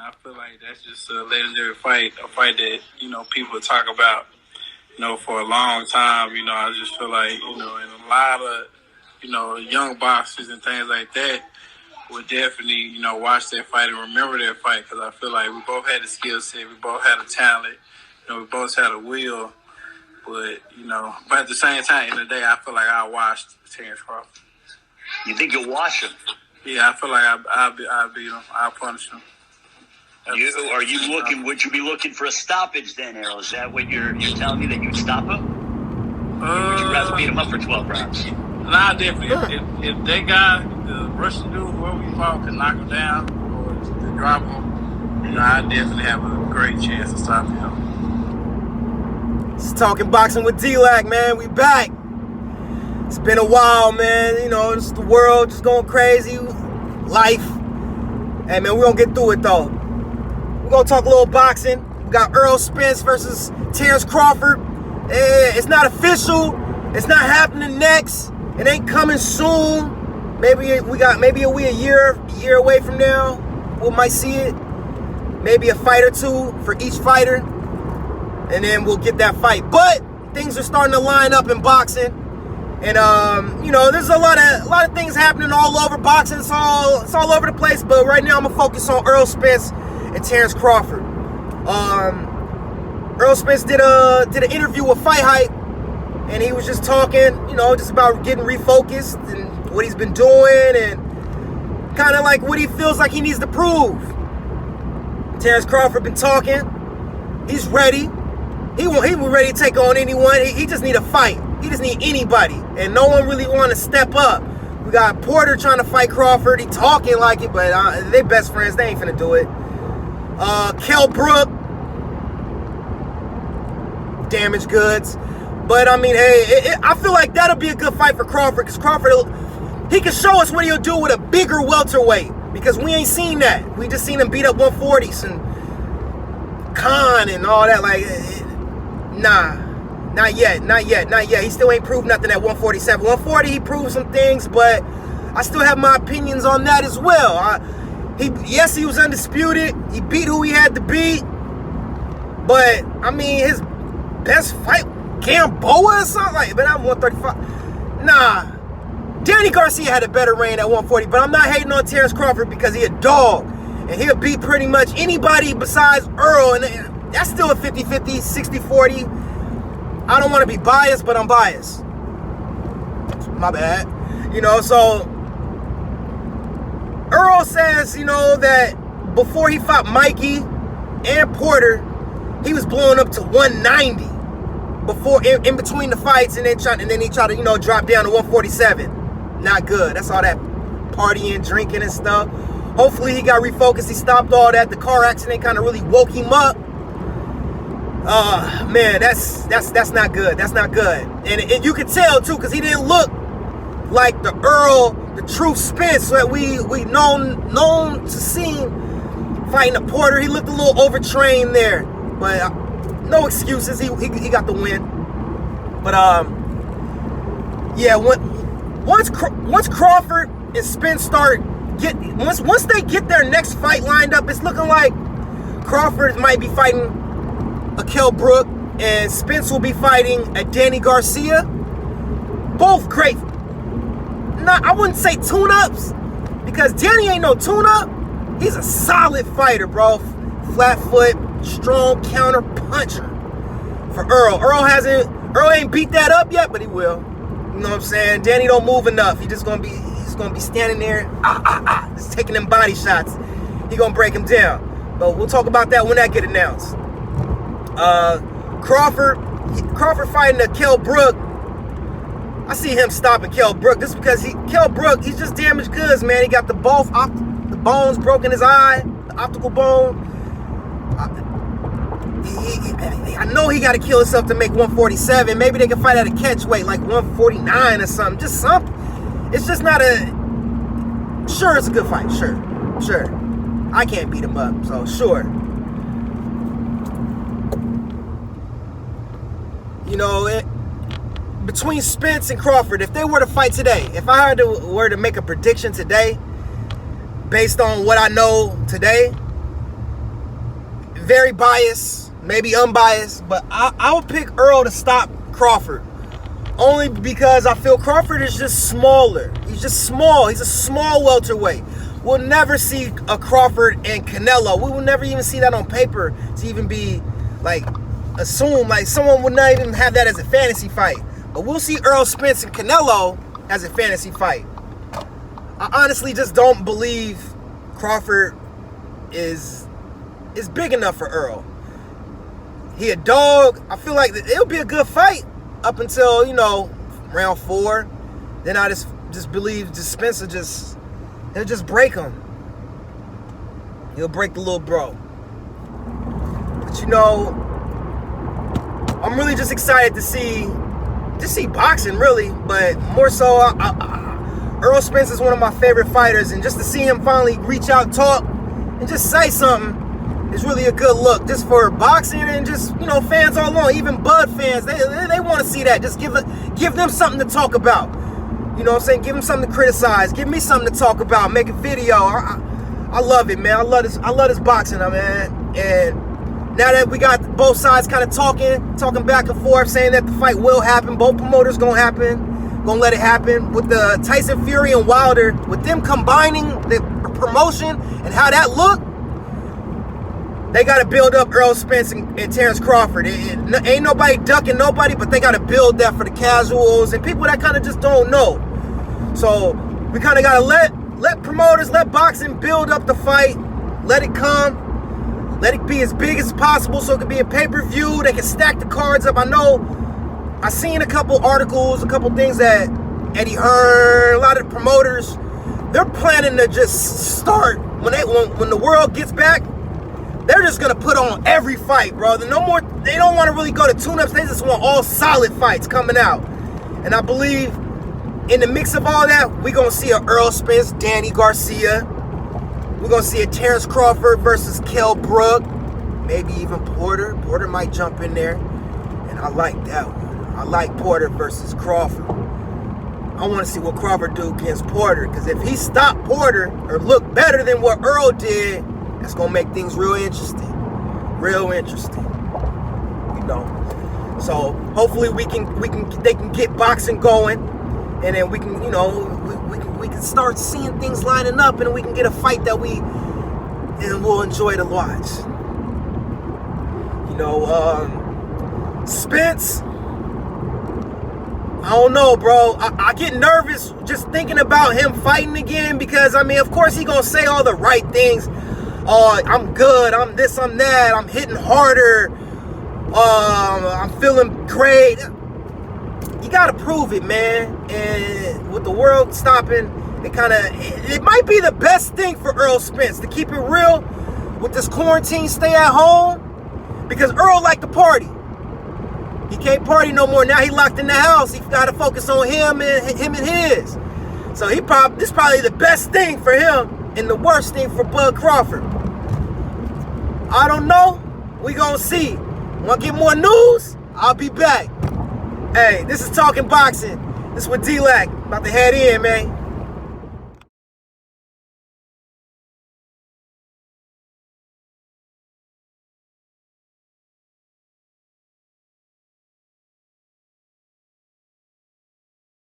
I feel like that's just a legendary fight, a fight that, people talk about, for a long time. I just feel like, and a lot of, young boxers and things like that would definitely, watch that fight and remember that fight, because I feel like we both had the skill set, we both had the talent, we both had a will. But, but at the same time, in the day, I feel like I watched Terrance Crawford. You think you'll watch him? Yeah, I feel like I'll beat him. I'll punish him. Would you be looking for a stoppage then, Errol? Is that what you're telling me, that you'd stop him? Or would you rather beat him up for 12 rounds? Nah, definitely. If that guy, the Russian dude, whoever we fought, could knock him down or to drop him, I definitely have a great chance to stop him. It's Talkin Boxing with D Lac, man. We back. It's been a while, man. Just the world just going crazy. Life. Hey, man, we're going to get through it, though. We're going to talk a little boxing. We got Errol Spence versus Terrance Crawford. It's not official. It's not happening next. It ain't coming soon. Maybe we a year away from now. We might see it. Maybe a fight or two for each fighter. And then we'll get that fight. But things are starting to line up in boxing. And there's a lot of things happening all over boxing. It's all over the place. But right now I'm gonna focus on Errol Spence and Terrance Crawford. Errol Spence did an interview with FightHype, and he was just talking, just about getting refocused and what he's been doing and kind of like what he feels like he needs to prove. Terrance Crawford been talking. He's ready. He was ready to take on anyone. He just need a fight. He just need anybody. And no one really want to step up. We got Porter trying to fight Crawford. He talking like it, but they best friends. They ain't finna do it. Kell Brook. Damaged goods. But, I feel like that'll be a good fight for Crawford, because Crawford, he can show us what he'll do with a bigger welterweight, because we ain't seen that. We just seen him beat up 140s and Khan and all that. Nah, not yet. He still ain't proved nothing at 147. 140, he proved some things, but I still have my opinions on that as well. He was undisputed. He beat who he had to beat. But, his best fight, Gamboa or something? But I'm 135. Nah. Danny Garcia had a better reign at 140, but I'm not hating on Terrance Crawford because he a dog. And he'll beat pretty much anybody besides Earl, and that's still a 50-50, 60-40. I don't want to be biased, but I'm biased. My bad. So Earl says, that before he fought Mikey and Porter, he was blowing up to 190 before in between the fights, and then he tried to, drop down to 147. Not good. That's all that partying, drinking and stuff. Hopefully he got refocused. He stopped all that. The car accident kind of really woke him up. Man, that's not good. That's not good. And you could tell too, because he didn't look like the Earl, the true Spence that we known to see fighting a Porter. He looked a little overtrained there, but no excuses. He got the win. But yeah, once Crawford and Spence once they get their next fight lined up, it's looking like Crawford might be fighting a Kell Brook, and Spence will be fighting a Danny Garcia. Both great. I wouldn't say tune-ups, because Danny ain't no tune-up. He's a solid fighter, bro. Flat foot, strong counter puncher for Earl. Earl ain't beat that up yet, but he will. You know what I'm saying? Danny don't move enough. He's gonna be standing there, just taking them body shots. He gonna break him down. But we'll talk about that when that get announced. Crawford fighting a Kell Brook. I see him stopping Kell Brook just because Kell Brook, he's just damaged goods, man. He got the bones broken in his eye, the optical bone. I know he got to kill himself to make 147. Maybe they can fight at a catch weight, like 149 or something. Just something. It's just not sure, it's a good fight. Sure. I can't beat him up, so sure. Between Spence and Crawford, if they were to fight today, if I were to make a prediction today, based on what I know today, very biased, maybe unbiased, but I would pick Errol to stop Crawford. Only because I feel Crawford is just smaller. He's just small. He's a small welterweight. We'll never see a Crawford and Canelo. We will never even see that on paper to even be like assumed. Like someone would not even have that as a fantasy fight. But we'll see Errol Spence and Canelo as a fantasy fight. I honestly just don't believe Crawford is big enough for Errol. He a dog. I feel like it'll be a good fight up until, you know, round 4. Then I just believe Spencer he'll just break him. He'll break the little bro. But you know, I'm really just excited to see boxing, really. But more so, Errol Spence is one of my favorite fighters, and just to see him finally reach out, talk, and just say something is really a good look. Just for boxing and just, you know, fans all along, even Bud fans, they want to see that. Just give them something to talk about. You know what I'm saying? Give them something to criticize. Give me something to talk about. Make a video. I love it, man. I love this boxing, man. And now that we got both sides kind of talking back and forth, saying that the fight will happen, both promoters gonna let it happen. With the Tyson Fury and Wilder, with them combining the promotion and how that looked, they got to build up Errol Spence and Terrance Crawford. Ain't nobody ducking nobody, but they got to build that for the casuals and people that kind of just don't know. So we kind of got to let promoters, let boxing build up the fight. Let it come. Let it be as big as possible so it can be a pay-per-view. They can stack the cards up. I know I seen a couple articles, a couple things that Eddie Hearn, a lot of the promoters, they're planning to just start when the world gets back. They're just gonna put on every fight, bro. They don't want to really go to tune-ups. They just want all solid fights coming out. And I believe in the mix of all that, we're gonna see a Errol Spence, Danny Garcia. We're gonna see a Terrance Crawford versus Kell Brook. Maybe even Porter. Porter might jump in there. And I like that one. I like Porter versus Crawford. I want to see what Crawford do against Porter. Because if he stopped Porter or looked better than what Errol did, that's gonna make things real interesting, you know. So hopefully they can get boxing going, and then we can, you know, we can start seeing things lining up, and we can get a fight that we'll enjoy to watch. You know, Spence, I don't know, bro. I get nervous just thinking about him fighting again because, I mean, of course he gonna say all the right things. Oh, I'm good, I'm this, I'm that, I'm hitting harder, I'm feeling great. You gotta prove it, man. And with the world stopping, it might be the best thing for Errol Spence, to keep it real, with this quarantine, stay at home, because Errol liked to party. He can't party no more. Now he locked in the house. He gotta focus on him and his. So this is probably the best thing for him and the worst thing for Bud Crawford. I don't know. We gonna see. Want to get more news? I'll be back. Hey, this is Talkin Boxing. This is with D Lac. About to head in, man.